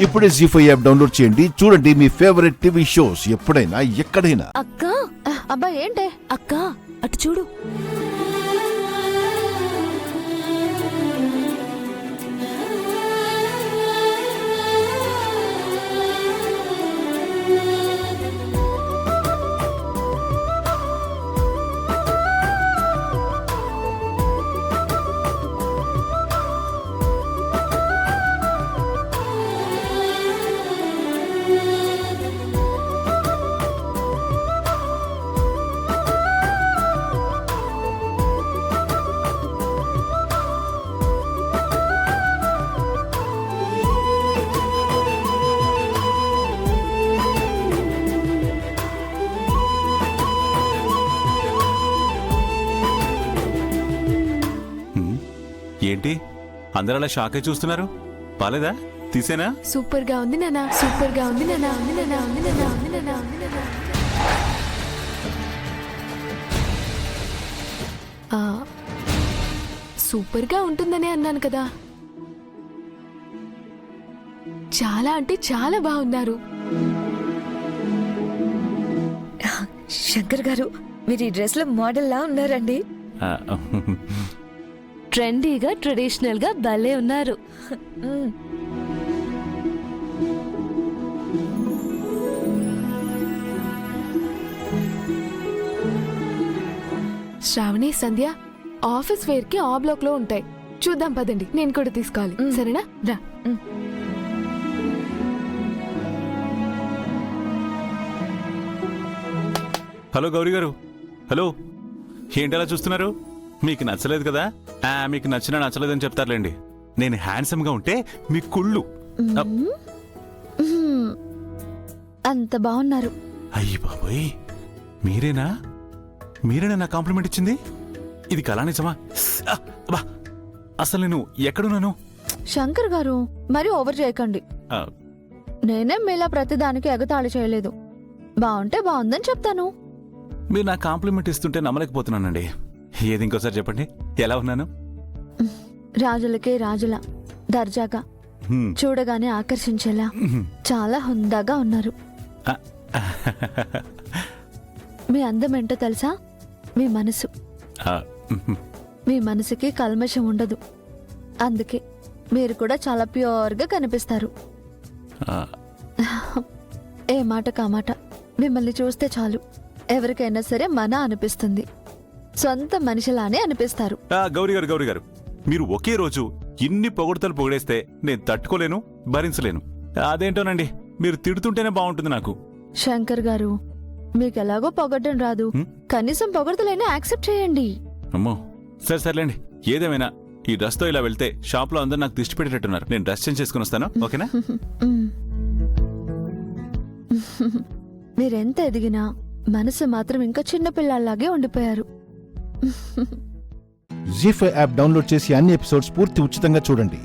ఇప్పుడే జీ5 app download చేయండి. చూడండి మీ ఫేవరెట్ టీవీ షోస్ ఎప్పుడైనా ఎక్కడైనా. అక్క అబ్బా ఏంటే అక్క అటు చూడు. ఏంటి అందరూ అలా షాకే చూస్తున్నారు? బాలేదా? తీసేనా? సూపర్ గా ఉంది నానా, సూపర్ గా ఉంది నానా, ఉంది నానా, ఉంది నానా, ఉంది నానా, ఉంది నానా. సూపర్ గా ఉంటుందనే అన్నాను కదా. చాలా అంటే చాలా బాగున్నారు. శంకర్ గారు, మీరు ఈ డ్రెస్ లో మోడల్ లా ఉన్నారండి. ట్రెండీగా ట్రెడిషనల్ గా భలే ఉన్నారు. శ్రావణి, సంధ్య ఆఫీస్ వేర్ కి ఆ బ్లాక్ లో ఉంటాయి. చూద్దాం పదండి, నేను కూడా తీసుకోవాలి. సరేనా? రా. హలో గౌరీ గారు, హలో. ఏంటి అలా చూస్తున్నారు? మీకు నచ్చలేదు కదా? మీకు నచ్చినా నచ్చలేదని చెప్తారులేండి. నేను హ్యాండ్సమ్ గా ఉంటే మీ కుళ్ళు. అంత బాగున్నారు. అయ్యి బాబోయ్, మీరేనా నా కాంప్లిమెంట్ ఇచ్చింది? ఇది కళా నిజమా? అసలు నేను ఎక్కడున్నాను? శంకర్ గారు, మరి ఓవర్ చేయకండి. నేనేం మీలా ప్రతిదానికి ఎగతాళి చేయలేదు. బాగుంటే బాగుందని చెప్తాను. మీరు నా కాంప్లిమెంట్ ఇస్తుంటే నమ్మలేకపోతున్నానండి. ఏది ఇంకోసారి చెప్పండి, ఎలా ఉన్నాను? రాజులకే రాజులా దర్జాగా, చూడగానే ఆకర్షించేలా చాలా హుందాగా ఉన్నారు. మీ అందం ఏంటో తెలుసా? మీ మనసు. మీ మనసుకి కల్మషం ఉండదు. అందుకే మీరు కూడా చాలా ప్యూర్గా కనిపిస్తారు. ఏ మాట కామాట మిమ్మల్ని చూస్తే చాలు ఎవరికైనా సరే మన అనిపిస్తుంది. సొంత మనిషిలానే అనిపిస్తారు. గౌరీ గారు, మీరు ఒకే రోజు ఇన్ని పొగడతలు పొగిడేస్తే నేను తట్టుకోలేను, భరించలేను. అదేంటోనండి, మీరు తిడుతుంటేనే బాగుంటుంది నాకు. శంకర్ గారు, మీకెలాగో పొగడ్డం రాదు, కనీసం పొగడతలైనా యాక్సెప్ట్ చేయండి. అమ్మో, సర్లేండి. ఏదేమైనా ఈ డ్రెస్ తో ఇలా వెళ్తే షాప్ లో అందరూ నాకు దిష్టి పెట్టేటట్టున్నారు. నేను డ్రెస్ చేంజ్ చేసుకుని వస్తాను, ఓకేనా? మీరెంత ఎదిగినా మనసు మాత్రం ఇంకా చిన్నపిల్లల్లాగే ఉండిపోయారు. జీ5 యాప్ డౌన్లోడ్ చేసి అన్ని ఎపిసోడ్స్ పూర్తి ఉచితంగా చూడండి.